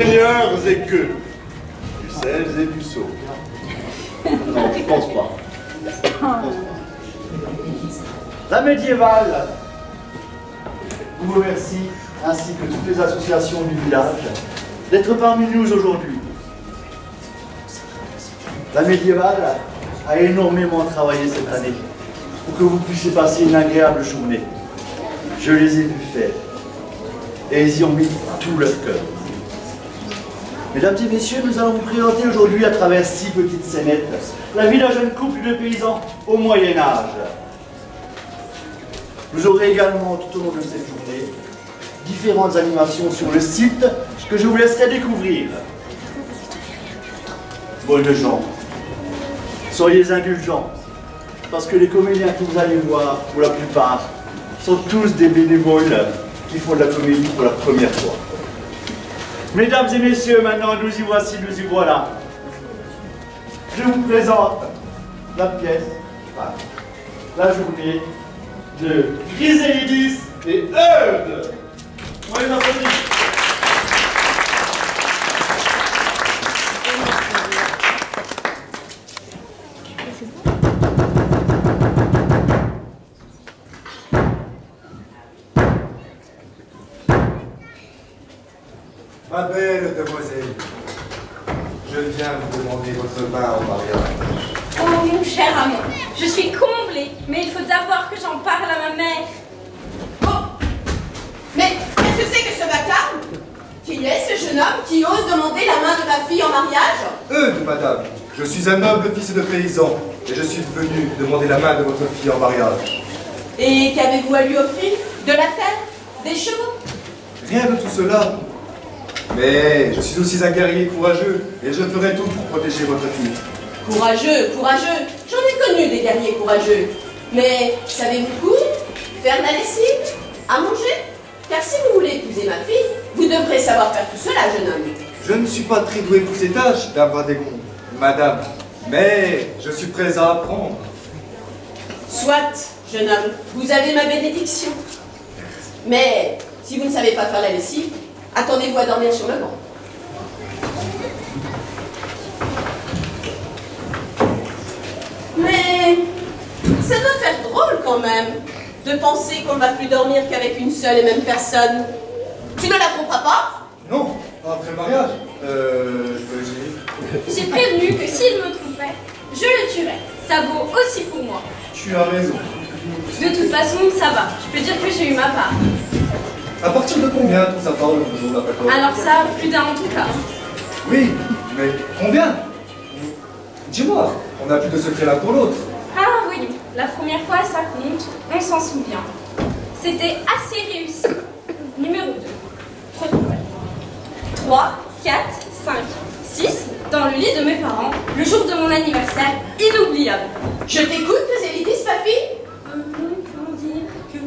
Seigneurs et que Pucelles et puceaux. Non, je pense pas. La médiévale vous remercie, ainsi que toutes les associations du village, d'être parmi nous aujourd'hui. La médiévale a énormément travaillé cette année pour que vous puissiez passer une agréable journée. Je les ai vus faire et ils y ont mis tout leur cœur. Mesdames et messieurs, nous allons vous présenter aujourd'hui à travers 6 petites scénettes la vie d'un jeune couple de paysans au Moyen-Âge. Vous aurez également tout au long de cette journée différentes animations sur le site que je vous laisserai découvrir. Bonnes gens, soyez indulgents, parce que les comédiens que vous allez voir, pour la plupart, sont tous des bénévoles qui font de la comédie pour la première fois. Mesdames et messieurs, maintenant nous y voici, nous y voilà. Je vous présente la pièce, la journée de Chrysélidis et Eudes. On les applaudit. Ma belle demoiselle, je viens vous demander votre main en mariage. Oh mon cher amant, je suis comblée, mais il faut d'abord que j'en parle à ma mère. Oh, mais qu'est-ce que c'est que ce vacarme? Qui est ce jeune homme qui ose demander la main de ma fille en mariage? Madame, je suis un noble fils de paysan et je suis venu demander la main de votre fille en mariage. Et qu'avez-vous à lui offrir? De la terre? Des chevaux? Rien de tout cela. Mais je suis aussi un guerrier courageux et je ferai tout pour protéger votre fille. Courageux, courageux, j'en ai connu des guerriers courageux. Mais savez-vous coudre? Faire la lessive? À manger? Car si vous voulez épouser ma fille, vous devrez savoir faire tout cela, jeune homme. Je ne suis pas très doué pour ces tâches, dame des gonds, madame, mais je suis prêt à apprendre. Soit, jeune homme, vous avez ma bénédiction. Mais si vous ne savez pas faire la lessive, attendez-vous à dormir sur le banc. Mais ça doit faire drôle quand même de penser qu'on ne va plus dormir qu'avec une seule et même personne. Tu ne la tromperas pas? Non, pas après le mariage. Je veux dire... J'ai prévenu que s'il me trompait, je le tuerais. Ça vaut aussi pour moi. Tu as raison. De toute façon, ça va. Je peux dire que j'ai eu ma part. À partir de combien tout ça parle toujours d'après toi? Alors ça, plus d'un en tout cas. Oui, mais combien? Dis-moi, on n'a plus de secret l'un pour l'autre. Ah oui, la première fois, ça compte, on s'en souvient. C'était assez réussi. Numéro 2. 3, 4, 5, 6, dans le lit de mes parents, le jour de mon anniversaire, inoubliable. Je t'écoute, Chrysélidis, ma fille? Comment dire que...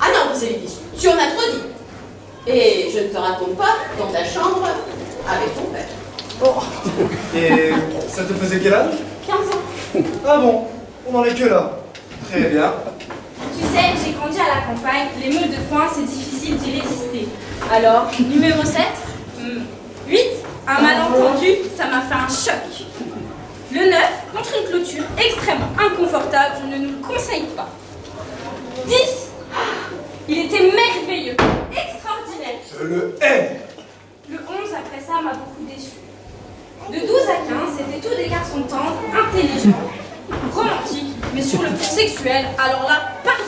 Ah non, Chrysélidis, tu en as trop dit. Et je ne te raconte pas dans ta chambre avec ton père. Oh. Et ça te faisait quel âge? 15 ans. Ah bon, on en est que là. Très bien. Tu sais, j'ai grandi à la campagne, les meules de foin, c'est difficile d'y résister. Alors, numéro 7, 8, un malentendu, ça m'a fait un choc. Le 9, contre une clôture extrêmement inconfortable, je ne nous le conseille pas. 10, il était merveilleux, extraordinaire. Je le hais. Le 11, après ça, m'a beaucoup déçu. De 12 à 15, c'était tous des garçons tendres, intelligents, romantiques, mais sur le plan sexuel, alors là, pardon.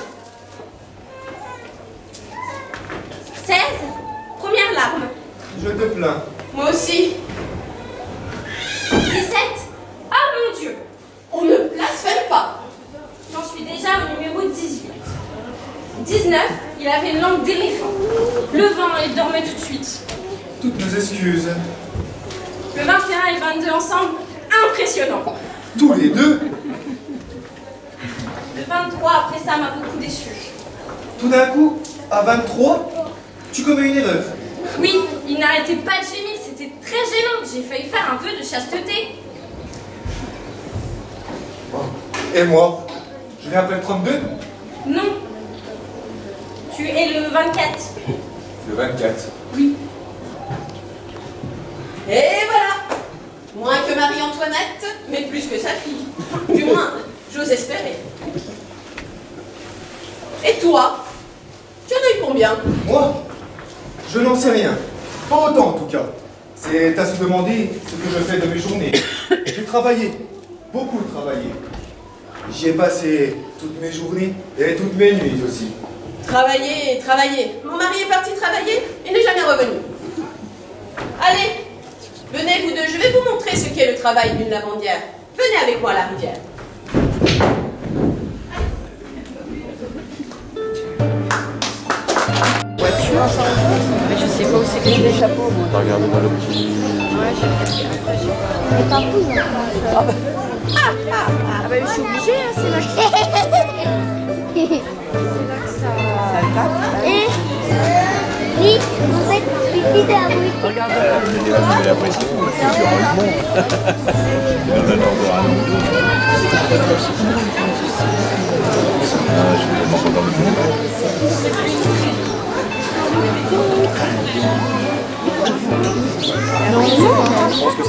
16, première larme. Je te plains. Moi aussi. 17, ah mon Dieu, On ne blasphème pas. j'en suis déjà au numéro 18. 19, il avait une langue d'éléphant. Le 20, il dormait tout de suite. Toutes nos excuses. Le 21 et le 22 ensemble, impressionnant. Tous les deux. Le 23, après ça, m'a beaucoup déçu. Tout d'un coup, à 23, tu commets une erreur. Oui, il n'arrêtait pas de gémir, c'était très gênant. J'ai failli faire un vœu de chasteté. Et moi, je viens après le 32. Non. Tu es le 24. Le 24. Oui. Et voilà! Moins que Marie-Antoinette, mais plus que sa fille. Du moins, j'ose espérer. Et toi? Tu en as eu combien? Moi, je n'en sais rien. Pas autant en tout cas. C'est à se demander ce que je fais de mes journées. J'ai travaillé, beaucoup travaillé. J'y ai passé toutes mes journées et toutes mes nuits aussi. Travailler, travailler. Mon mari est parti travailler, il n'est jamais revenu. Allez, venez vous deux, je vais vous montrer ce qu'est le travail d'une lavandière. Venez avec moi à la rivière. Mais je sais pas où c'est que j'ai les chapeaux, moi. T'as regardé dans le petit... Ouais, j'ai après, j'ai pas... Mais partout, ah bah je suis obligée, hein, c'est là que ça... C'est là que ça tape. Oui, en fait, suffit d'avouer. Regarde. Il va donner la pression, heureusement. Il en attend encore un ou deux. Je vais pas dans le monde. Je pense que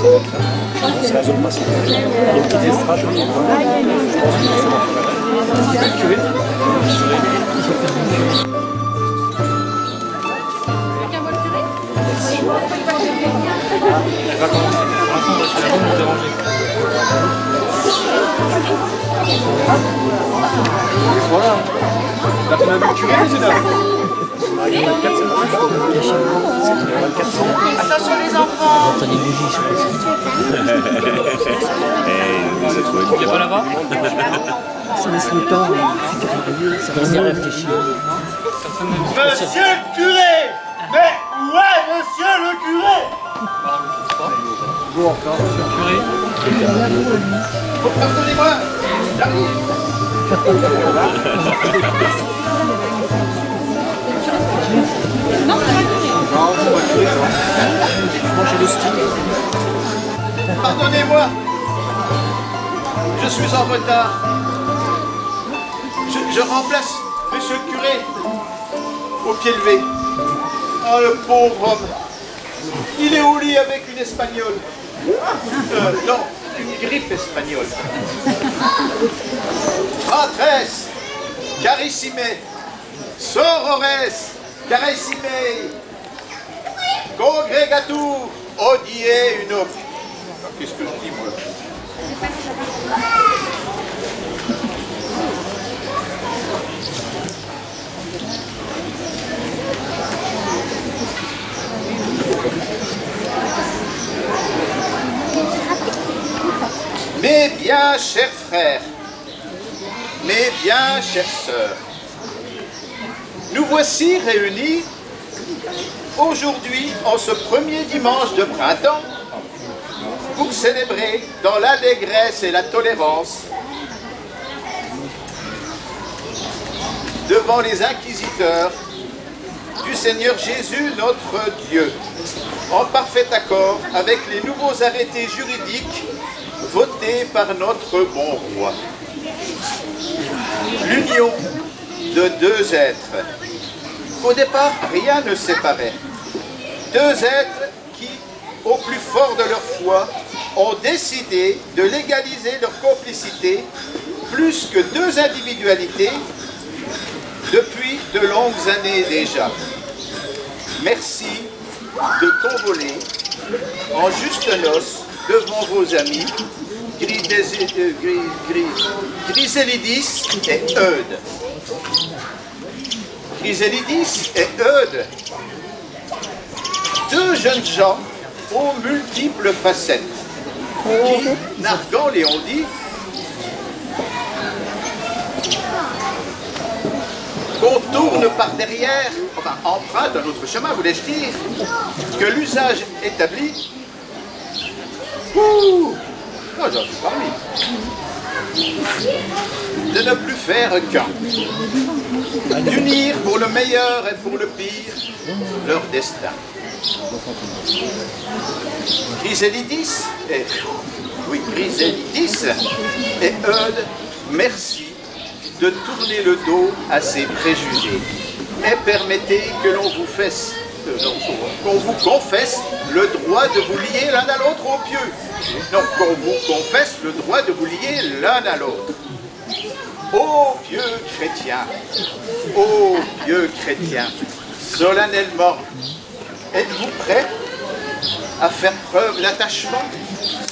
c'est la zone passée. Il y a une petite estrade. Je pense que c'est le curé. Quelqu'un voit le curé? Elle va commencer. Pour l'instant, on va se faire nous déranger. Voilà. T'as qu'on a vu le curé, les énormes. Attention les enfants! T'as des bougies, je pense. Il n'y a pas là-bas? Ça laisse le temps, ça va bien réfléchir. Monsieur le curé! Mais où est monsieur le curé? Bonjour encore, monsieur le curé. Pardonnez-moi, Pardonnez-moi, je suis en retard. Je remplace monsieur le curé au pied levé. Oh, le pauvre homme. Il est au lit avec une espagnole. Non, une grippe espagnole. Fratres, carissime, sorores, carissime, congregatur, odie unoc. Qu'est-ce que je dis, moi? Mes bien chers frères, mes bien chères sœurs, nous voici réunis aujourd'hui en ce premier dimanche de printemps pour célébrer dans l'allégresse et la tolérance devant les inquisiteurs du Seigneur Jésus notre Dieu, en parfait accord avec les nouveaux arrêtés juridiques votés par notre bon roi. L'union de deux êtres. Au départ, rien ne séparait. Deux êtres qui, au plus fort de leur foi, ont décidé de légaliser leur complicité plus que deux individualités depuis de longues années déjà. Merci de convoler en juste noces devant vos amis Griselidis et Eudes. Griselidis et Eudes, deux jeunes gens aux multiples facettes qui, narguant les on-dit, contournent par derrière, enfin empruntent un autre chemin, voulais-je dire, que l'usage établi. Moi j'en suis parmi. De ne plus faire qu'un. D'unir pour le meilleur et pour le pire leur destin. Griselidis et Eudes, merci de tourner le dos à ces préjugés. Et permettez que l'on vous fasse non, qu'on vous confesse le droit de vous lier l'un à l'autre au pieu. Non, qu'on vous confesse le droit de vous lier l'un à l'autre. Ô pieux chrétien, ô pieux chrétien, solennellement, êtes-vous prêts à faire preuve d'attachement,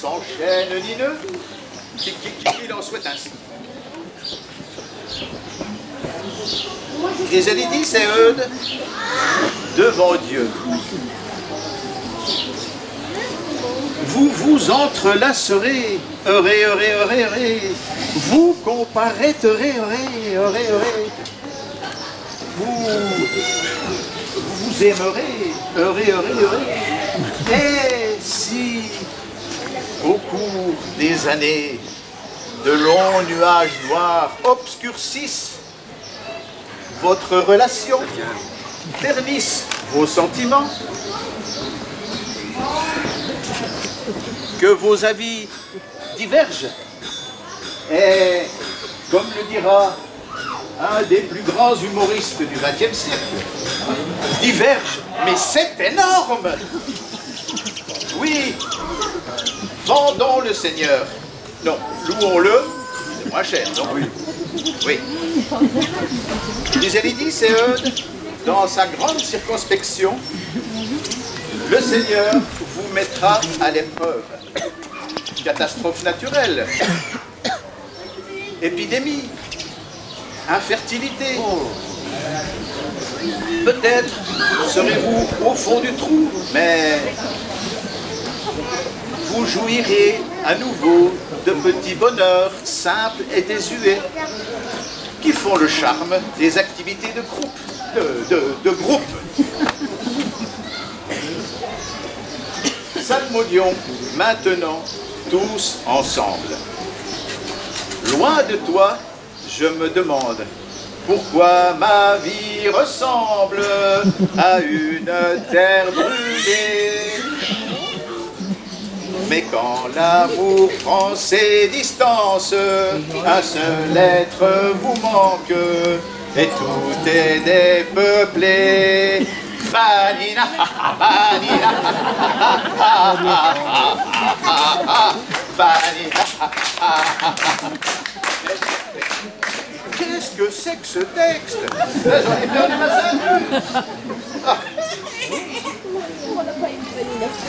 sans chaîne ni nœud, qu'il en soit ainsi? Chrysalidis et Eudes, devant Dieu, vous vous entrelacerez, heurez, heurez, heurez, heurez, vous comparaîtrez, heurez, heurez, heurez, vous aimerez, heurez, heurez, heurez, et si, au cours des années, de longs nuages noirs obscurcissent votre relation, ternissent vos sentiments, que vos avis divergent, et comme le dira un des plus grands humoristes du XXe siècle, divergent, mais c'est énorme! Oui, vendons le Seigneur. Non, louons-le, c'est moins cher, non? Oui. Oui. Chrysalidis et Eudes, dans sa grande circonspection, le Seigneur vous mettra à l'épreuve. Catastrophe naturelle, épidémie, infertilité. Peut-être serez-vous au fond du trou, mais vous jouirez à nouveau de petits bonheurs simples et désuets qui font le charme des activités de groupe. De groupe. Psalmodions maintenant tous ensemble. Loin de toi, je me demande pourquoi ma vie ressemble à une terre brûlée. Mais quand l'amour prend ses distances, un seul être vous manque, et tout est dépeuplé. Vanina, vanina, vanina. Qu'est-ce que c'est que ce texte? J'en ai perdu ma ceinture.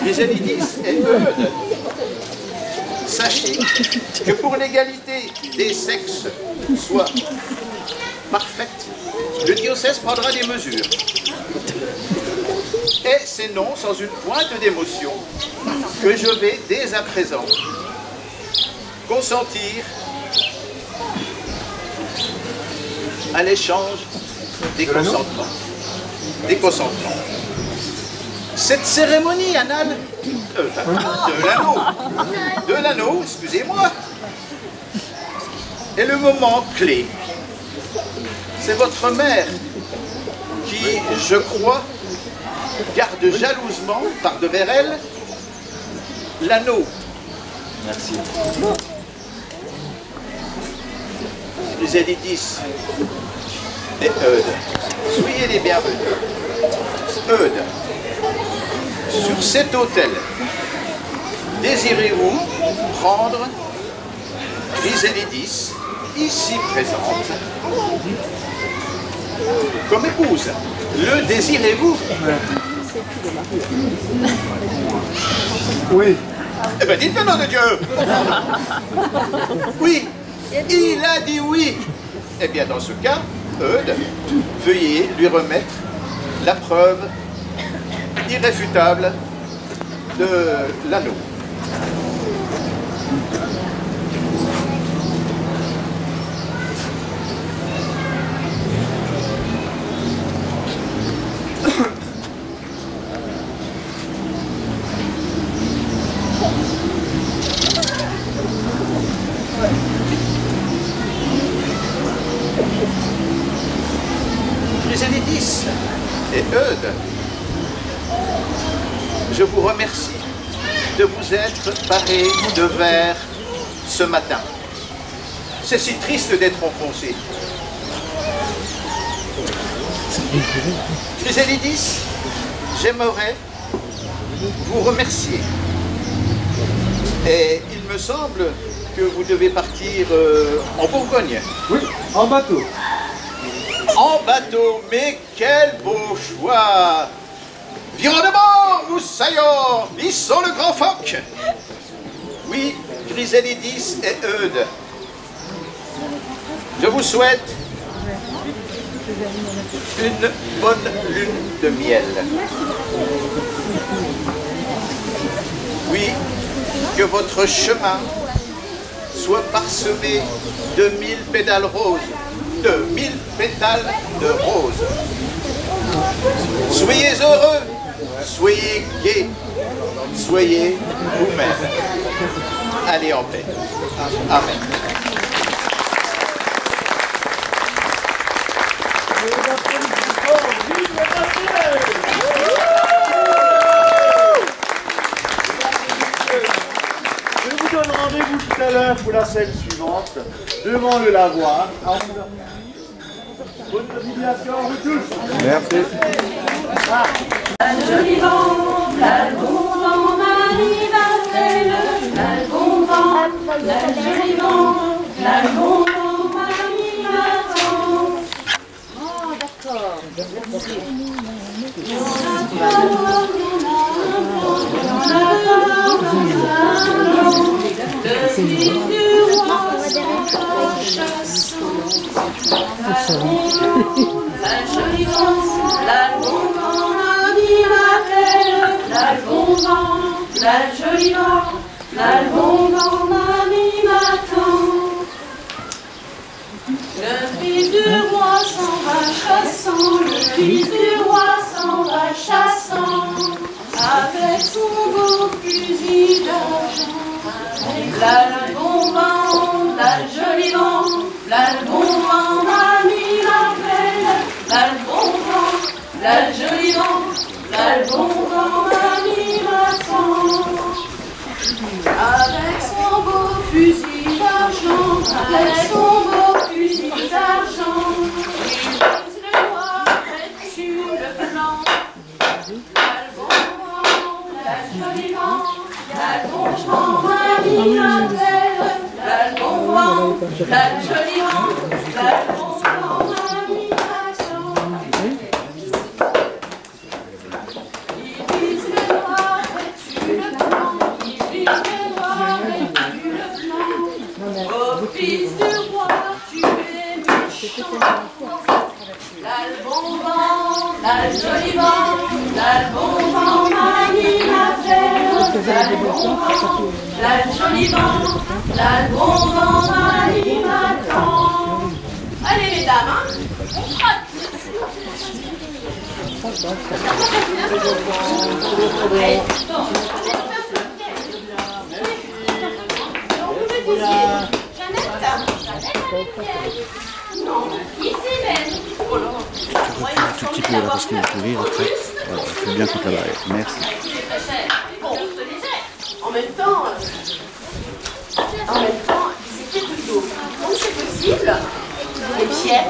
Chrysalidis et Eudes, sachez que pour l'égalité des sexes soit parfaite, le diocèse prendra des mesures. Et c'est non sans une pointe d'émotion que je vais dès à présent consentir à l'échange des consentements. Cette cérémonie anale de l'anneau, excusez-moi, est le moment clé. C'est votre mère qui, je crois, garde jalousement par-devers elle l'anneau. Merci. Chrysalidis et Eudes, soyez les bienvenus. Eudes, sur cet autel, désirez-vous prendre Chrysalidis, ici présente, comme épouse? Le désirez-vous? Oui. Eh bien, dites le nom de Dieu. Oui, il a dit oui. Eh bien, dans ce cas, Eudes, veuillez lui remettre la preuve irréfutable de l'anneau. Chrysalidis et Eudes, je vous remercie de vous être parés de verre ce matin. C'est si triste d'être enfoncé. Chrysalidis, j'aimerais vous remercier. Et il me semble que vous devez partir en Bourgogne. Oui, en bateau. En bateau, mais quel beau choix! Virons de bord, moussaillons, hissons le grand phoque. Oui, Griselidis et Eudes, je vous souhaite une bonne lune de miel. Oui, que votre chemin soit parsemé de 1000 pétales roses, de 1000 pétales de roses. Soyez heureux, soyez gais, soyez vous-même. Allez en paix. Amen. Je vous donne rendez-vous tout à l'heure pour la scène suivante, devant le lavoir. Bonne continuation à vous tous. Merci. La jolie vent, la bon vent, Marie m'appelle. La bon vent, la jolie vent, la bon vent, Marie m'attend. Oh, d'accord. Le fils du roi s'en va chassant. La jolie vent, la bon vent, Marie m'appelle. La bon vent, la jolie vent, la bon vent, Marie m'attend. Le fils du roi s'en va chassant, le fils du roi s'en va chassant, avec son beau fusil d'argent. Là le bon vent, là le joli vent, là le bon vent, Mamie m'appelle. Là le bon vent, là le joli vent, là le bon vent, Mamie m'attend. Avec son beau fusil d'argent, avec son beau fusil d'argent, il pose le noir et tue le blanc. Là le bon vent, là le joli vent, là le bon vent, Mamie m'appelle. Là le bon vent, là le joli vent, là le bon vent, Mamie m'attend. Il vise le noir et tue le blanc, il vise le noir et tue le blanc. Au fils du roi, tu es méchant. Là le bon vent, là le joli vent, là le bon vent, Mamie m'appelle. Là le bon vent, là le joli vent, là le bon vent, Mamie m'attend. Allez mesdames, hein, on frotte. Allez, bon. Donc vous me disiez, Jeannette? Non, ici Ben. Oh là. Moi, il me semblait peu là d'avoir parce qu'il va courir après. Voilà, je suis bien tout là-bas. Merci. C'est très cher. Bon, je te disais. En même temps, c'était plutôt. Comme c'est possible, les pierres.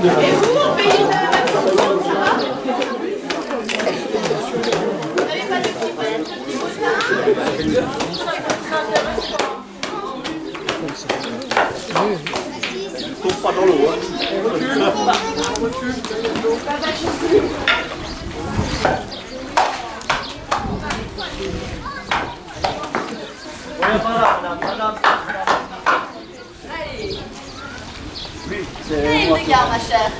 Et vous, en pays de la maison, ça va? Vous n'avez pas de petits motins? Tombe pas dans l'eau, hein. Allez. Oui, Allez, c'est moi. regarde, ma chère.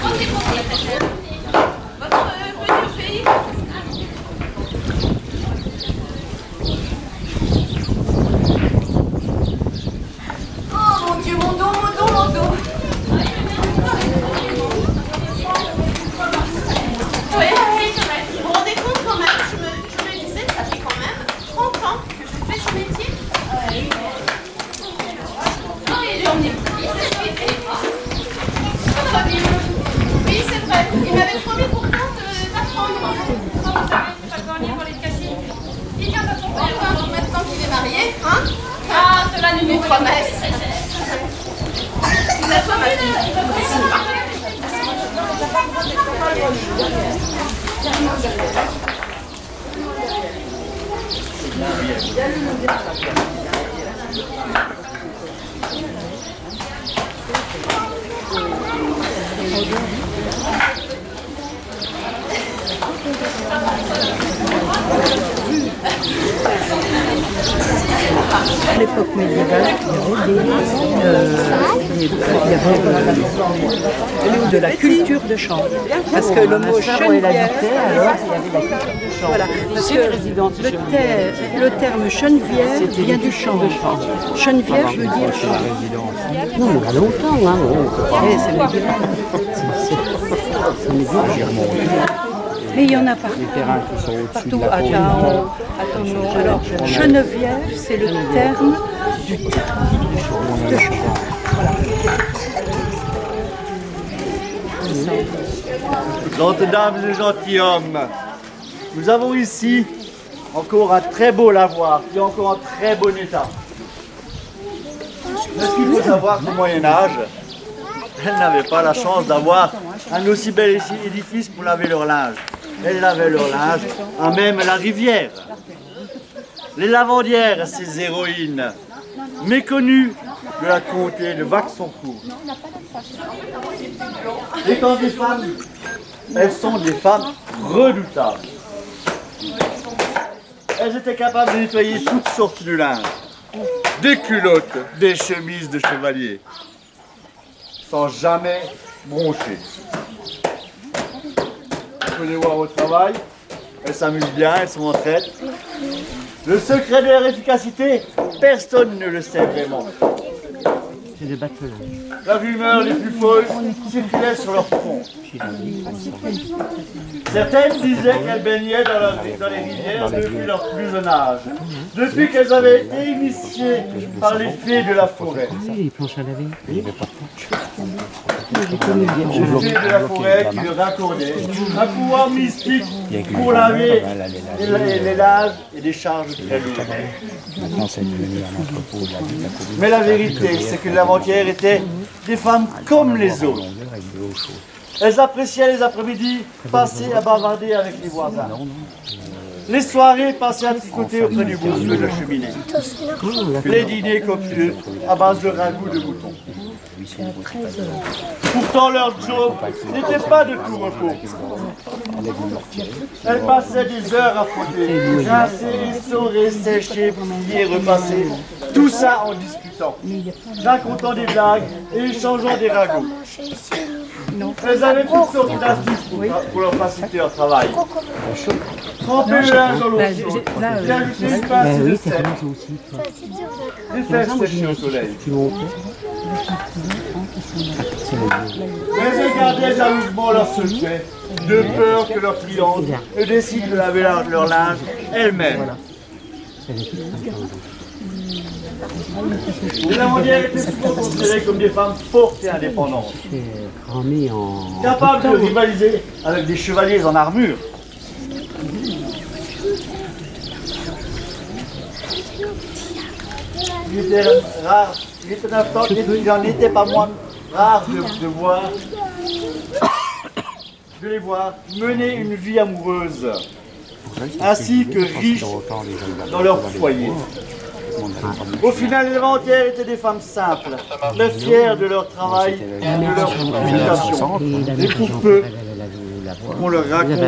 Votre petit pays? Oh mon Dieu, mon dos, mon dos, mon dos. Oui, vous vous rendez compte quand même, je me disais, ça fait quand même 30 ans que je fais ce métier. promesse. C'est à toi, ma fille. À l'époque médiévale, il y avait de la culture de chambre. Parce que le mot chenevière, voilà, parce que le terme chenevière vient du champ. Chenevière veut dire champ. Non, mais il y a longtemps, hein. C'est médiéval. Mais il y en a partout. Les terrains qui sont au-dessus Partout, de la à Jaon, à Tonon. Alors, Chenevière, c'est le terme du de champ. Gentes dames et gentilshommes, nous avons ici encore un très beau lavoir qui est encore en très bon état. Mais ce qu'il faut savoir qu'au Moyen-Âge, elles n'avaient pas la chance d'avoir un aussi bel édifice pour laver leur linge. Elles lavaient leur linge à même la rivière. Les lavandières, ces héroïnes, méconnues de la comté de Vaxoncourt. Étant des femmes, elles sont des femmes redoutables. Elles étaient capables de nettoyer toutes sortes de linge. Des culottes, des chemises de chevalier, sans jamais broncher. Vous pouvez les voir au travail, elles s'amusent bien, elles sont entraînées. Le secret de leur efficacité, personne ne le sait vraiment. C'est des batelins. La rumeur les plus folles circulait sur leur front. Certaines disaient qu'elles baignaient dans les rivières depuis leur plus jeune âge, depuis qu'elles avaient été initiées par les fées de la forêt. Les planches à laver. Il n'y avait pas de Les fées de la forêt qui leur accordaient un pouvoir mystique pour laver les laves et des charges très lourdes. Mais la vérité, c'est que l'avant-hier étaient des femmes comme les autres. Elles appréciaient les après-midi passés à bavarder avec les voisins. Les soirées passées à tricoter auprès du beau feu de la cheminée. Les dîners copieux à base de ragoût de mouton. Pourtant leur job n'était pas de tout repos. Elles passaient des heures à frotter, rincer, essorer, sécher, plier, repasser. Tout ça en discutant, racontant des blagues et échangeant des ragots. Elles avaient toutes sortes d'astuces pour leur faciliter leur travail. Tremper le linge dans l'eau chaude, y ajouter une pincée de sel, les faire sécher au soleil. Mais elles gardaient jalousement leur secret, de peur que leurs clientes ne décident de laver leur linge elles-mêmes. Les lavandières étaient souvent considérées comme des femmes fortes et indépendantes, capables de rivaliser avec des chevaliers en armure. Il était rare, il n'en était pas moins rare de les voir mener une vie amoureuse, ainsi que riche dans leur foyer. Au final, les avant-hier étaient des femmes simples, mais fières de leur travail et de leur réputation. Et pour peu qu'on leur raconte,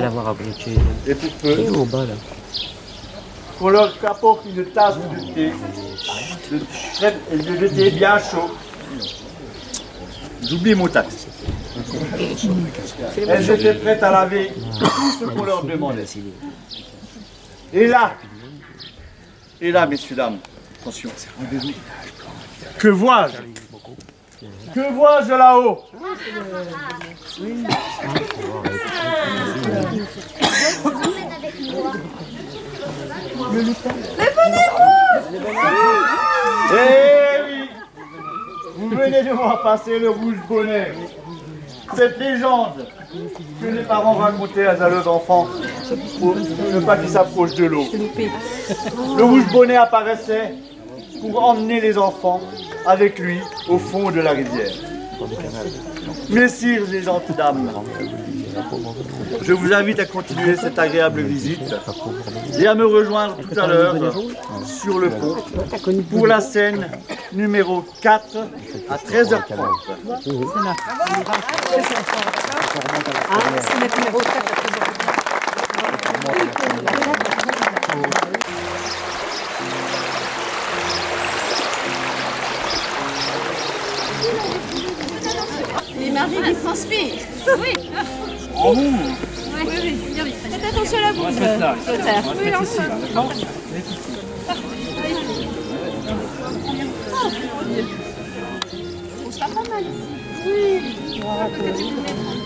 et pour peu qu'on leur apporte une tasse de thé, de thé bien chaud. J'oublie mon taxe. Elles étaient prêtes à laver tout ce qu'on leur demandait. Et là, messieurs, dames, attention, que vois-je? Que vois-je là-haut? Le lutin. Les bonnets rouges! Eh oui! Vous venez de voir passer le rouge bonnet. Cette légende que les parents racontaient à leurs enfants pour ne pas qu'ils s'approchent de l'eau. Le rouge bonnet apparaissait pour emmener les enfants avec lui au fond de la rivière. Messieurs et gentes dames, je vous invite à continuer cette agréable visite et à me rejoindre tout à l'heure sur le pont pour la scène numéro 4 à 13h30. Les marées qui transpirent. Oui. En haut. Oui. Faites attention à la bouche. Oui, enfin. On sera pas mal ici. Oui.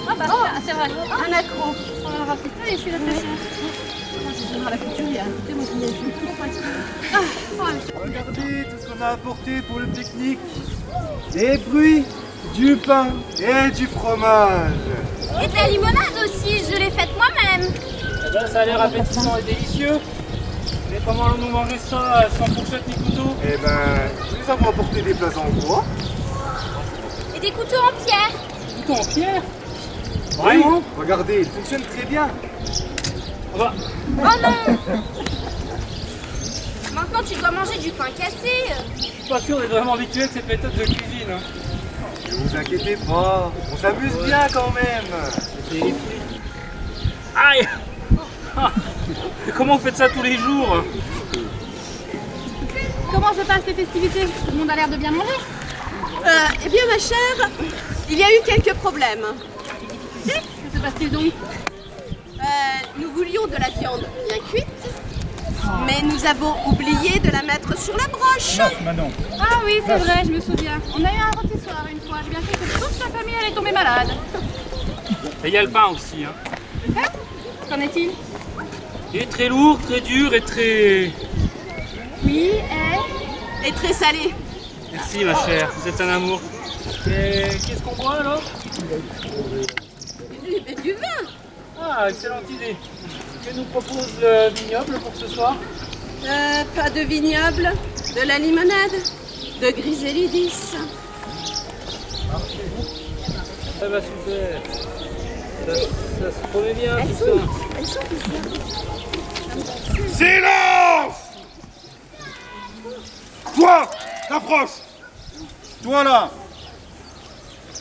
Ah bah c'est vrai. Un accro. Allez, je suis là très cher. La couturière. Regardez tout ce qu'on a apporté pour le pique-nique. Des fruits, du pain et du fromage. Et de la limonade aussi, je l'ai faite moi-même. Eh ben, ça a l'air appétissant et délicieux. Mais comment allons-nous manger ça sans fourchette ni couteau? Eh ben, nous avons apporté des plats en bois. Et des couteaux en pierre. Couteau en pierre? Oui, regardez, il fonctionne très bien. On va. Oh non. Maintenant tu dois manger du pain cassé. Je suis pas sûr d'être vraiment habitué de cette méthode de cuisine. Hein. Ne vous inquiétez pas, on s'amuse bien quand même. Aïe. Et comment vous faites ça tous les jours? Comment se passent les festivités? Tout le monde a l'air de bien manger. Eh bien, ma chère, il y a eu quelques problèmes. Que se passe-t-il donc? Nous voulions de la viande bien cuite, mais nous avons oublié de la mettre sur la broche. Ah oui, c'est vrai, je me souviens. On a eu un rôtissoir une fois. J'ai bien fait que toute la famille allait tomber malade. Et il y a le pain aussi. Hein. Qu'en est-il? Il est très lourd, très dur et très... Oui, Et très salé. Merci ma chère, vous êtes un amour. Et qu'est-ce qu'on boit alors? Du vin. Ah, excellente idée. Que nous propose le vignoble pour ce soir? Pas de vignoble, de la limonade, de griselidis. Ça va super. Ça se promet bien tout ça. Elles sont bizarres. Silence! Toi, t'approches. Toi là,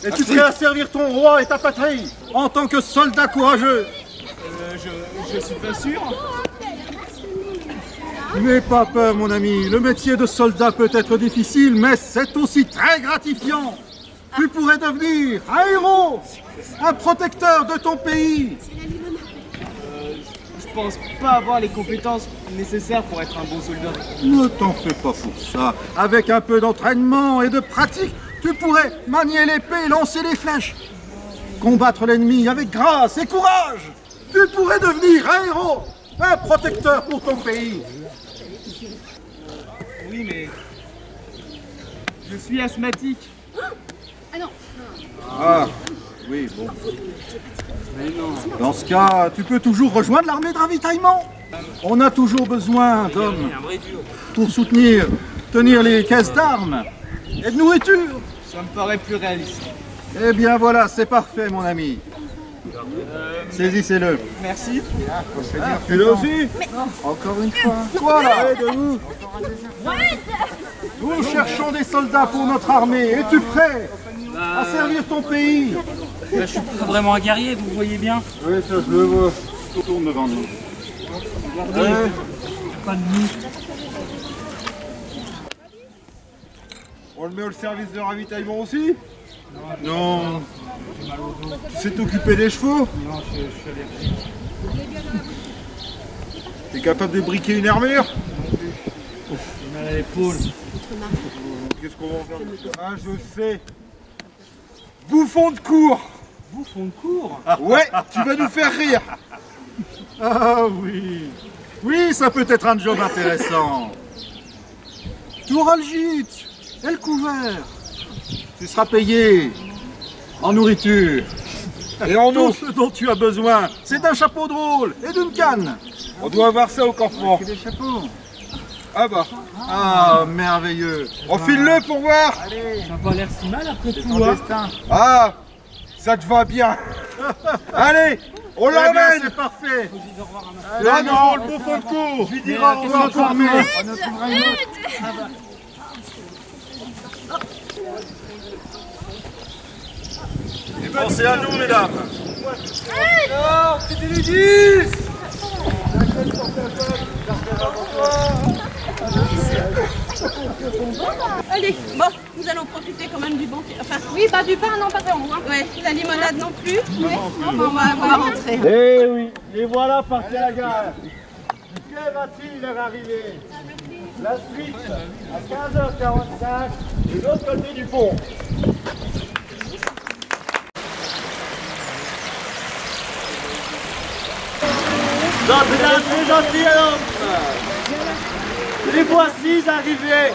es-tu prêt à servir ton roi et ta patrie en tant que soldat courageux? Je suis pas sûr. N'aie pas peur mon ami, le métier de soldat peut être difficile, mais c'est aussi très gratifiant. Tu pourrais devenir un héros, un protecteur de ton pays. Je pense pas avoir les compétences nécessaires pour être un bon soldat. Ne t'en fais pas pour ça. Avec un peu d'entraînement et de pratique, tu pourrais manier l'épée et lancer les flèches. Combattre l'ennemi avec grâce et courage. Tu pourrais devenir un héros, un protecteur pour ton pays. Oui, mais je suis asthmatique. Ah non. Ah, oui, bon. Dans ce cas, tu peux toujours rejoindre l'armée de ravitaillement. On a toujours besoin d'hommes pour soutenir, tenir les caisses d'armes et de nourriture. Ça me paraît plus réaliste. Eh bien voilà, c'est parfait mon ami. Saisissez-le. Merci. Tu l'as aussi? Encore une fois. Voilà, aide-nous. Nous cherchons des soldats pour notre armée. Es-tu prêt à servir ton pays? Je suis pas vraiment un guerrier, vous voyez bien. Oui, ça je le vois. Tourne devant nous. Regardez, pas de nous. On le met au service de ravitaillement aussi? Non. Tu sais t'occuper des chevaux? Non, je suis allergique. T'es capable de briquer une armure? J'ai mal à l'épaule. Qu'est-ce qu'on va en faire? Ah, je sais. Bouffon de cour. Bouffon de cour? Ouais, tu vas nous faire rire. Ah oui. Oui, ça peut être un job intéressant. Touralgite et le couvert. Tu seras payé en nourriture. Et en eau. Tout ce dont tu as besoin, c'est d'un chapeau de rôle et d'une canne. On doit avoir ça au campement. Des chapeaux. Ah bah. Ah, merveilleux. Enfile-le pour voir. Allez. Ça n'a pas l'air si mal après tout, hein. Ah, ça te va bien. Allez, on l'emmène. C'est parfait. Non, non, le beau fond de cours. Je lui dirai au revoir pour mai. On en trouvera une autre. Et pensez à nous, mesdames. Non, c'était les 10. Allez, bon, nous allons profiter quand même du bon... Enfin, Oui, bah du pain, non, pas vraiment. Hein. ouais, la limonade non plus. Ouais. On va rentrer. Eh oui, les voilà partis à la gare. Que va-t-il leur arriver? La suite à 15h45 de l'autre côté du pont. Mesdames et gentilshommes, les voici arrivés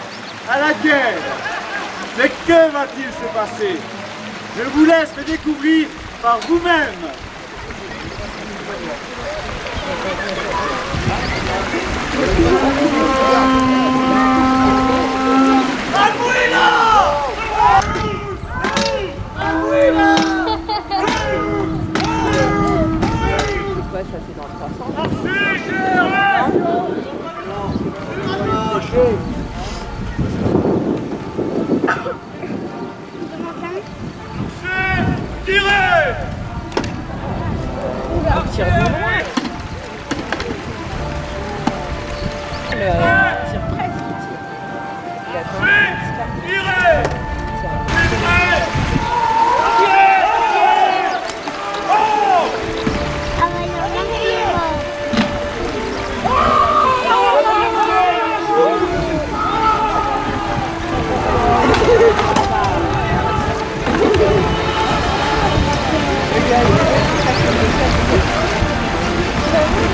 à la guerre. Mais que va-t-il se passer? Je vous laisse le découvrir par vous-même.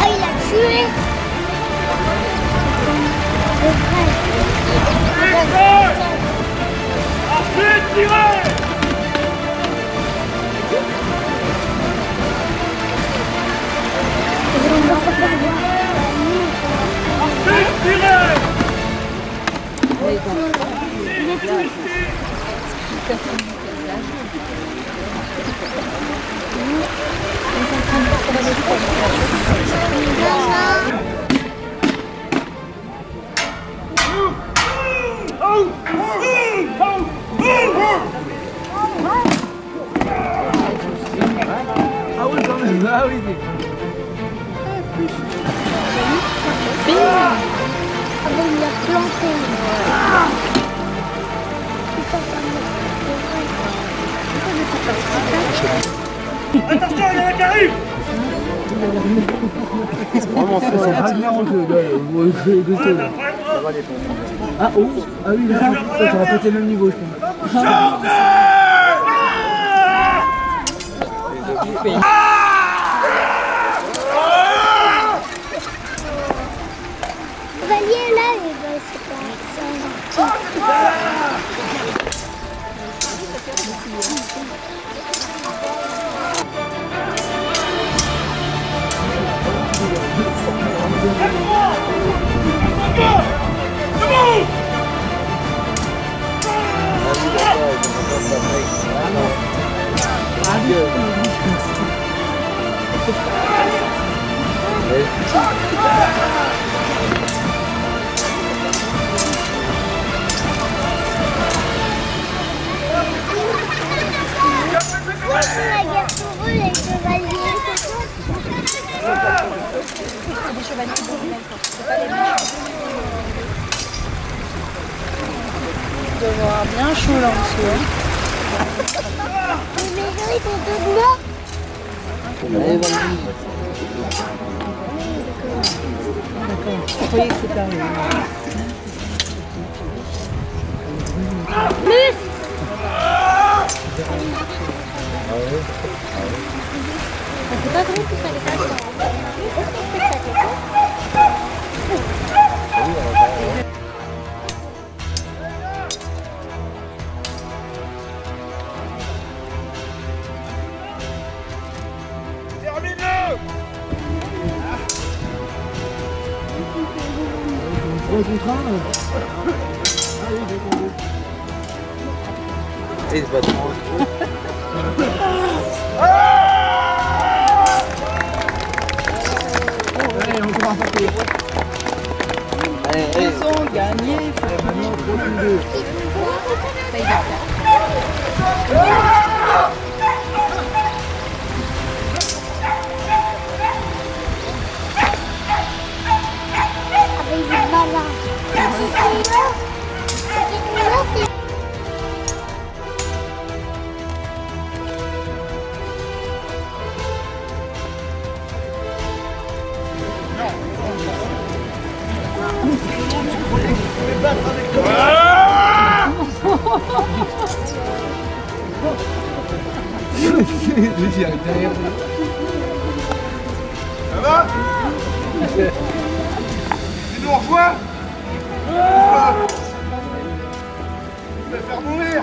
Ah, il a tué. Ah oui, Ah ben il a planté. Attention, il y en a qui arrivent. c'est vraiment fort. C'est rarement que ah, oh, ah oui, là, ça va péter le même niveau, je pense. Valier là, c'est pas c'est la guerre pour eux, les chevaliers. Des chevaliers de c'est pas les mêmes. Il doit avoir bien chaud là en dessous. Hein. Les maisons, ils sont toutes mortes. D'accord, je croyais que c'était arrivé. Plus. C'est pas vrai que ça les passe. Termine-le. Pour le contrat Et il se bat trop. Allez, encore un papier. Allez, Ils ont gagné. Avec des balles. Lui, arrête derrière. Ça va? Sinon on rejoint? Je vais faire mourir.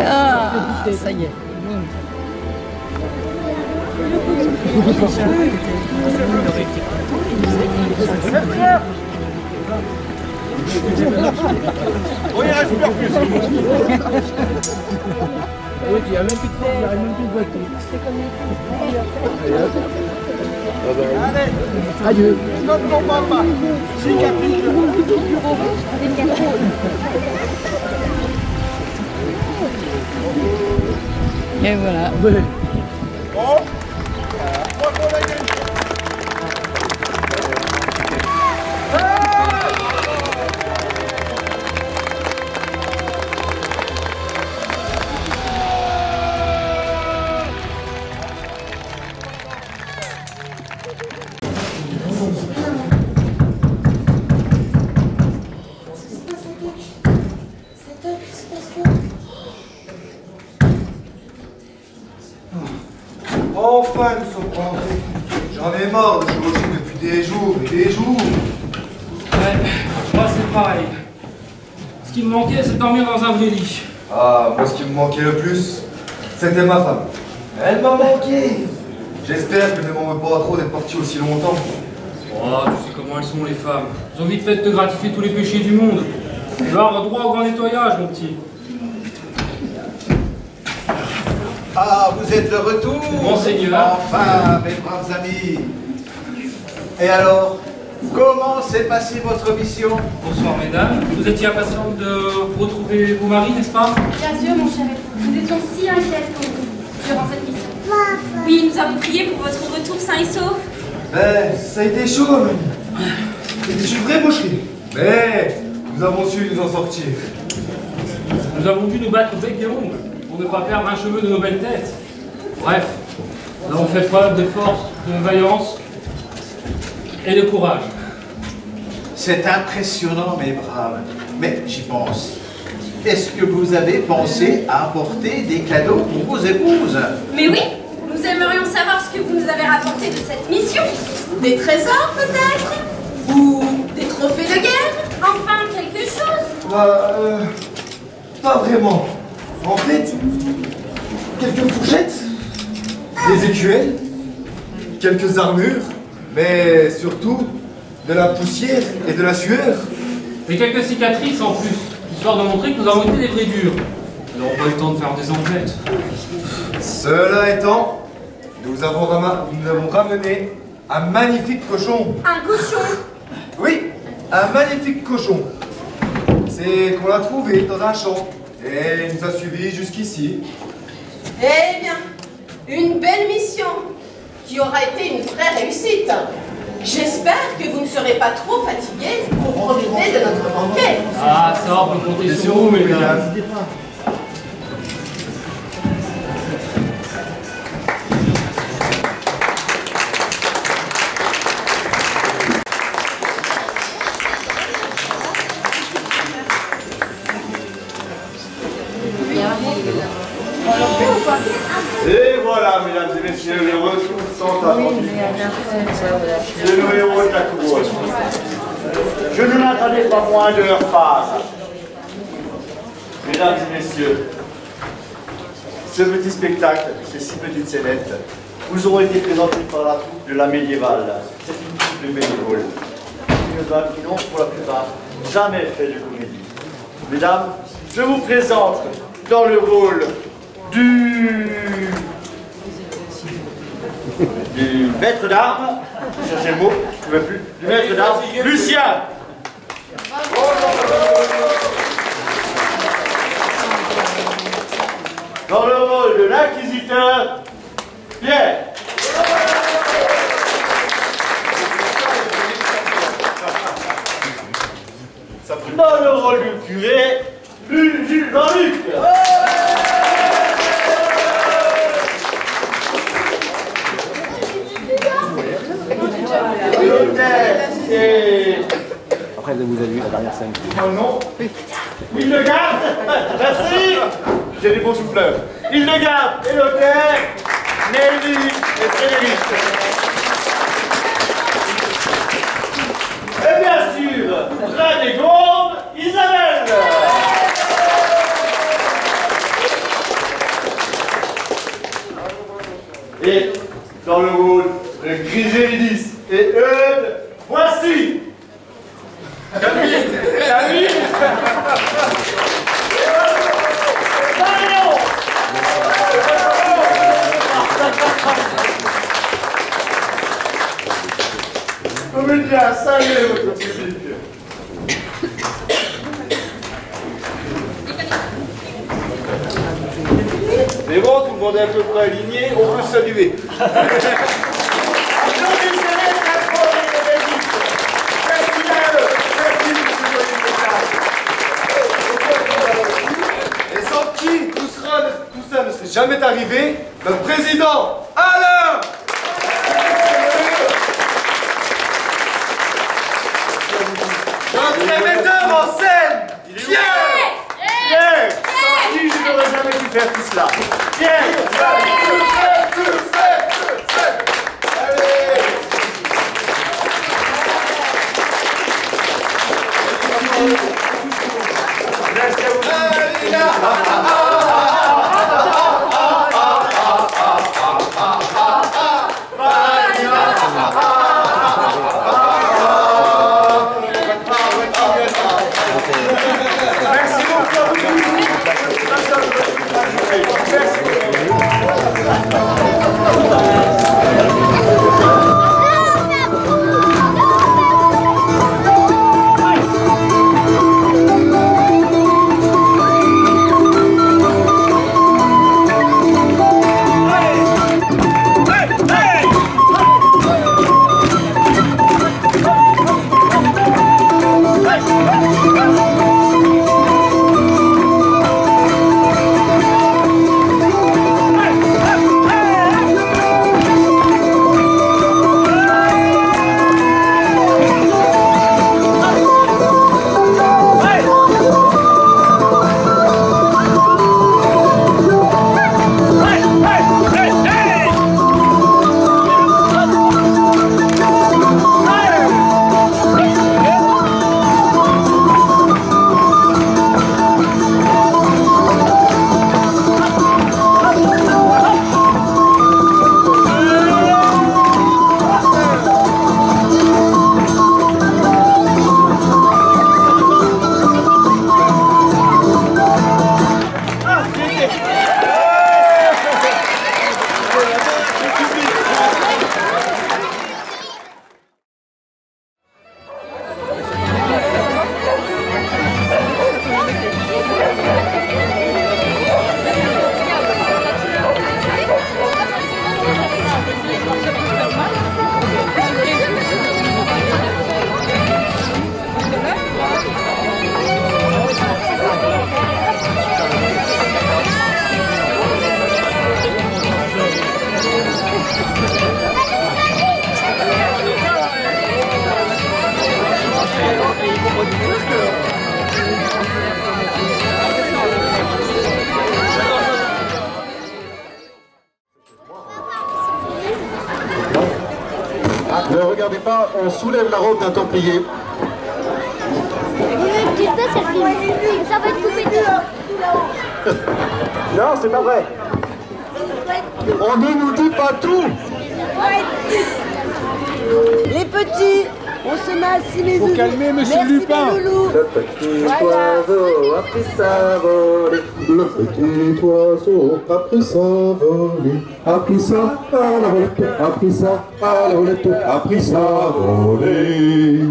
Ah, ça y est. Oh, il reste plus. Il n'y a même plus de force, il n'y a même plus de voiture. Allez, adieu. comme ton papa. C'est capiche. Et voilà. Bon, je crois qu'on a gagné. Enfin, nous sommes rentrés. J'en ai marre de chevaucher depuis des jours et des jours. Ouais, moi c'est pareil. Ce qui me manquait, c'est de dormir dans un vrai lit. Ah, moi ce qui me manquait le plus, c'était ma femme. Elle m'a manqué. J'espère qu'elle ne m'en veut pas trop d'être partie aussi longtemps. Oh, tu sais comment elles sont les femmes. Elles ont vite fait de te gratifier tous les péchés du monde. Tu vas avoir droit au grand nettoyage, mon petit. Ah, vous êtes de retour, Monseigneur. Enfin, mes braves amis. Et alors, comment s'est passée votre mission? Bonsoir, mesdames. Vous étiez impatientes de retrouver vos maris, n'est-ce pas? Bien sûr, mon cher époux. Nous étions si inquiets pour vous durant cette mission. Oui, nous avons prié pour votre retour sain et sauf. Ben, ça a été chaud quand même. C'était une vraie boucherie. Mais nous avons su nous en sortir. Nous avons dû nous battre bec et ongles pour ne pas perdre un cheveu de nos belles têtes. Bref, nous avons fait preuve de force, de vaillance et de courage. C'est impressionnant, mes braves. Mais j'y pense. Est-ce que vous avez pensé à apporter des cadeaux pour vos épouses? Mais oui, nous aimerions savoir ce que vous nous avez rapporté de cette mission. Des trésors peut-être? Ou des trophées de guerre? Enfin, quelque chose. Pas vraiment. En fait, quelques fourchettes, des écuelles, quelques armures, mais surtout de la poussière et de la sueur. Et quelques cicatrices en plus, histoire de montrer que nous avons été des vrais durs. Nous n'aurons pas eu le temps de faire des emplettes. Cela étant, nous avons ramené un magnifique cochon. Un cochon? Oui, un magnifique cochon. C'est qu'on l'a trouvé dans un champ et il nous a suivis jusqu'ici. Eh bien, une belle mission qui aura été une vraie réussite. J'espère que vous ne serez pas trop fatigués pour profiter de notre banquet. Ah, ça, on peut compter sur vous, mesdames. Et voilà, mesdames et messieurs, les ressources sont attendues. Le nouveau héros de la couronne. Je ne m'attendais pas moins de leur part. Mesdames et messieurs, ce petit spectacle, ces 6 petites scénettes, vous auront été présentés par la troupe de la médiévale. C'est une troupe de bénévoles qui n'ont pour la plupart jamais fait de comédie. Mesdames, je vous présente dans le rôle du maître d'armes, je cherchais le mot, je ne pouvais plus, du maître d'armes, Lucien. Dans le rôle de l'inquisiteur, Pierre. Dans le rôle du curé, Jean-Luc. Après, vous avez vu la dernière scène. Oh non. Il le garde. Merci. J'ai des bons souffleurs. Il le garde. Et l'hôtel, Nelly et Frédéric. Et bien sûr, Reine des Gondes, Isabelle. Et dans le rôle de Griséidis et Eudes, voici Camille. Comédien, saluez votre public. Mais bon, tout le monde est à peu près aligné, on peut saluer. Et sans qui tout ça ne serait jamais arrivé, notre président, Alain! Notre metteur en scène, Pierre! Pierre! Sans qui je n'aurais jamais pu faire tout cela. Pierre! Ne regardez pas, on soulève la robe d'un templier. Ne dites pas, c'est le film. Ça va être coupé. Non, c'est pas vrai. On ne nous dit pas tout. Les petits, on se met assis les Faut calmer Monsieur Merci Lupin. les loulous. Le petit oiseau a pris sa volée. Le petit oiseau a pris sa volée. A pris ça à la volette. A pris ça à la volette. A pris sa volée.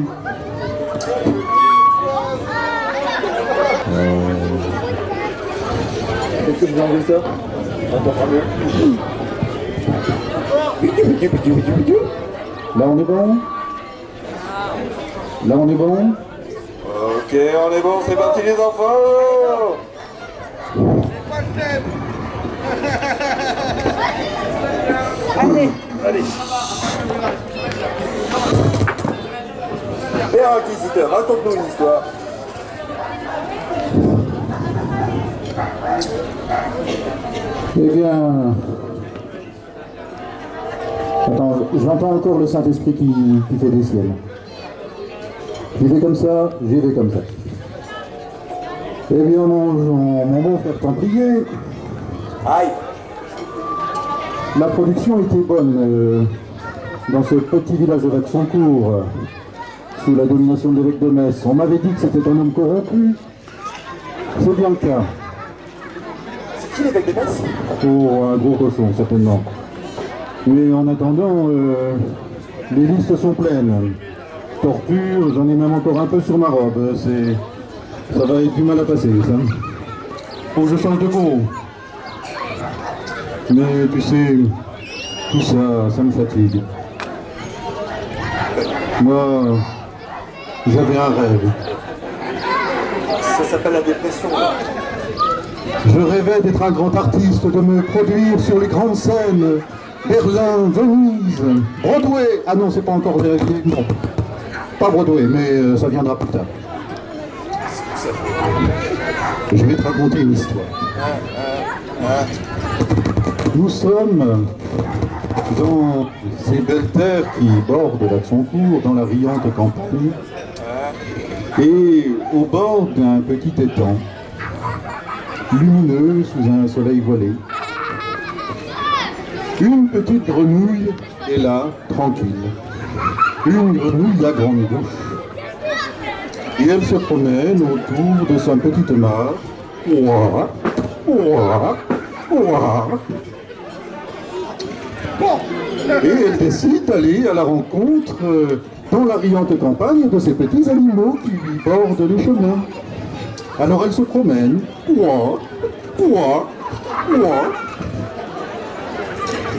Est-ce que vous avez ça? Attends, là on est bon? Là on est bon? Ok, on est bon, c'est parti les enfants! Allez. Allez. Père Inquisiteur, raconte-nous une histoire. Eh bien... Attends, j'entends encore le Saint-Esprit qui fait des ciels. J'y vais comme ça, j'y vais comme ça. Eh bien, mon bon frère Templier... Aïe! La production était bonne dans ce petit village de Vaxoncourt, sous la domination de l'évêque de Metz. On m'avait dit que c'était un homme corrompu. C'est bien le cas. C'est qui l'évêque de Metz? Oh, un gros cochon, certainement. Mais en attendant, les listes sont pleines. Torture, j'en ai même encore un peu sur ma robe. Ça va être du mal à passer, ça. Faut que je change de peau. Mais tu sais, tout ça, ça me fatigue. Moi, j'avais un rêve. Ça s'appelle la dépression. Je rêvais d'être un grand artiste, de me produire sur les grandes scènes. Berlin, Venise, Broadway. Ah non, c'est pas encore vérifié, non. Pas Broadway, mais ça viendra plus tard. Je vais te raconter une histoire. Nous sommes dans ces belles terres qui bordent Vaxoncourt, dans la riante campagne, et au bord d'un petit étang, lumineux sous un soleil voilé. Une petite grenouille est là, tranquille. Une grenouille à grande bouche. Et elle se promène autour de sa petite mare. Ouah, ouah, ouah. Et elle décide d'aller à la rencontre dans la riante campagne de ces petits animaux qui lui bordent les chemins. Alors elle se promène. Ouah, ouah, ouah.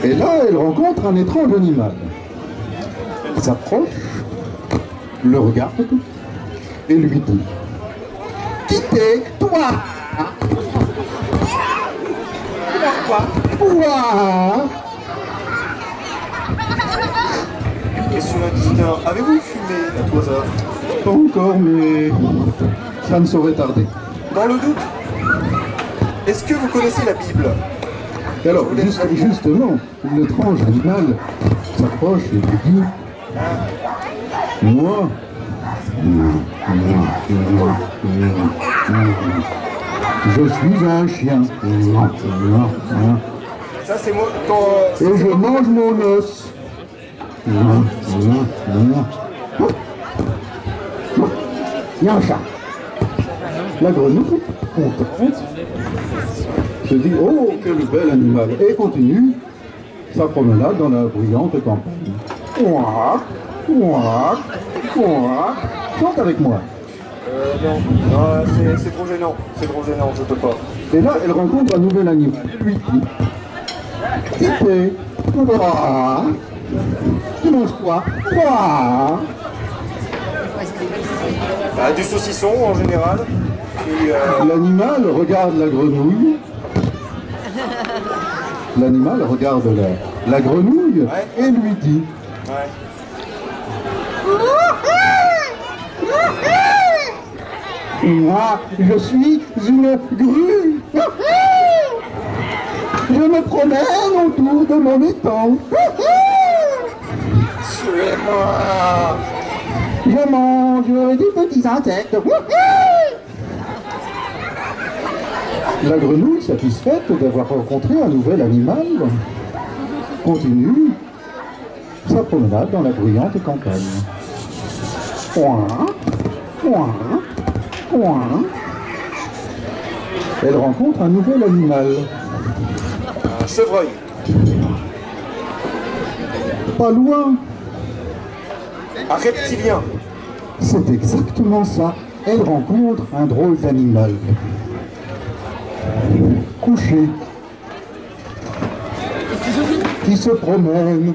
Et là, elle rencontre un étrange animal. Elle s'approche, le regarde et lui dit « Qui t'es, toi ?»« Quoi ?»« Quoi ?» Monsieur l'inquisiteur, avez-vous fumé à tout hasard? Pas encore, mais ça ne saurait tarder. Dans le doute, est-ce que vous connaissez la Bible? Et alors, justement, l'étrange animal s'approche et lui dit « Moi, je suis un chien. Ça, c'est moi quand... Et je mange mon os. Il y a un chat. La grenouille, contente, se dit « Oh, quel bel animal !» et continue sa promenade dans la bruyante campagne. Ouah, ouah, ouah. Chante avec moi. Non, c'est trop gênant, je peux pas. Et là, elle rencontre un nouvel animal. Lui dit « Tité, ouah, tu manges quoi? Ouah !» Du saucisson en général. L'animal regarde la grenouille. L'animal regarde la grenouille et lui dit Moi, je suis une grue. Je me promène autour de mon étang. Suivez-moi. Je mange des petits insectes. La grenouille, satisfaite d'avoir rencontré un nouvel animal, continue sa promenade dans la bruyante campagne. Elle rencontre un nouvel animal. Un chevreuil. Pas loin. Un reptilien. C'est exactement ça. Elle rencontre un drôle d'animal. Couché. Qui se promène.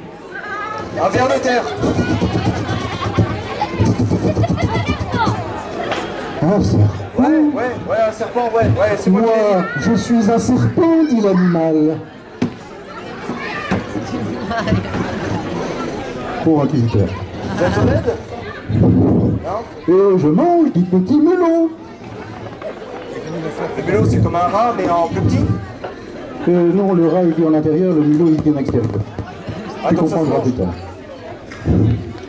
Un ver de terre. Un serpent. Ouais, un serpent, ouais, c'est moi. Moi, je suis un serpent, dit l'animal. Pour inquisiteur. Vous êtes honnête? Et je mange des petits melons. Le mulot, c'est comme un rat, mais en plus petit? Non, le rat il vit en intérieur, le mulot il vit en extérieur. Tu donc ça comprendras se plus tard.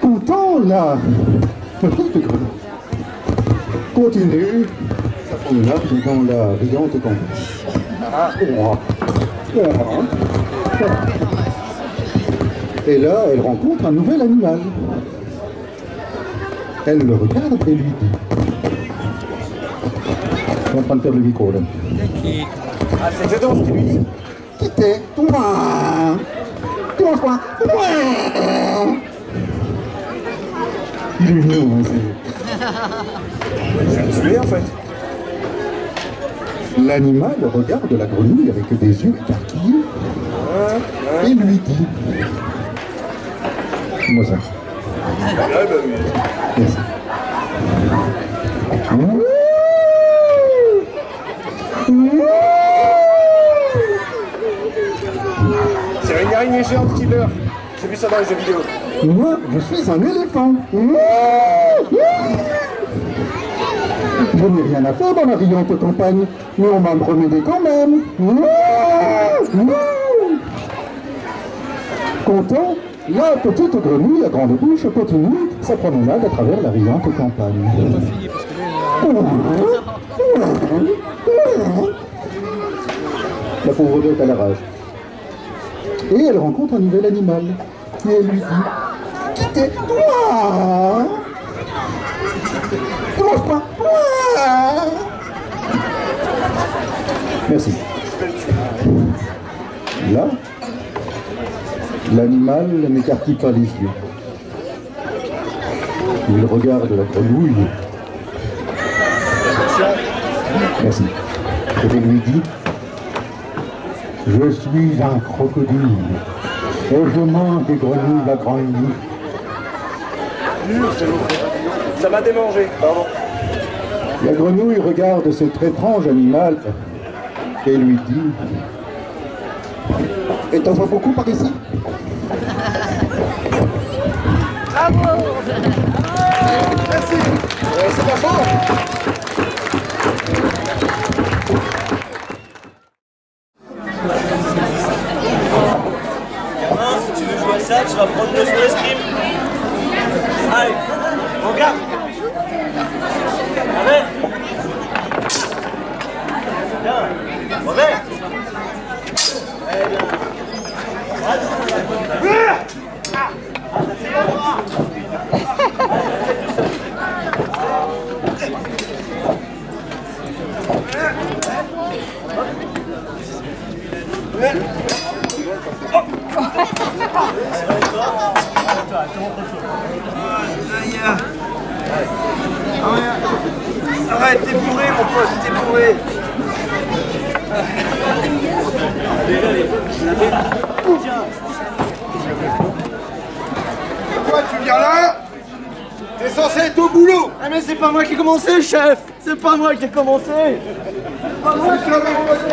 Content, là, continue sa promenade dans la riante campagne. Et là, elle rencontre un nouvel animal. Elle le regarde et lui dit. Je suis en train de faire le micro là. Ah, c'est exactement ce qu'il lui dit. Quittez. Tu manges quoi? Il est mignon, hein, Je vais le tuer en fait. L'animal regarde la grenouille avec des yeux écarquillés et lui dit. Moi ça. Merci. C'est une araignée géante qui meurt. J'ai vu ça dans les jeux vidéo. Moi, je suis un éléphant. Je n'ai rien à faire dans la riante campagne, mais on m'a promené quand même. Content, la petite grenouille à grande bouche continue sa promenade à travers la riante campagne. La pauvre bête à la rage. Et elle rencontre un nouvel animal. Et elle lui dit: quittez-moi! Tu manges pas? Merci. Là, l'animal n'écartit pas les yeux. Il regarde la grenouille. Merci. Et il lui dit: je suis un crocodile et je mange des grenouilles à grande bouche. Ça m'a démangé, pardon. La grenouille regarde cet étrange animal et lui dit: et t'en vois beaucoup par ici? Bravo! Merci! C'est pas fort! Si tu veux jouer à ça, tu vas prendre le sur l'escrime. Allez, regarde. Allez. Bien. Revers. Arrête, t'es bourré mon pote, t'es bourré. Pourquoi tu viens là? T'es censé être au boulot. Ah mais c'est pas moi qui ai commencé, chef. C'est pas moi qui ai commencé. Pas moi qui l'avais commencé.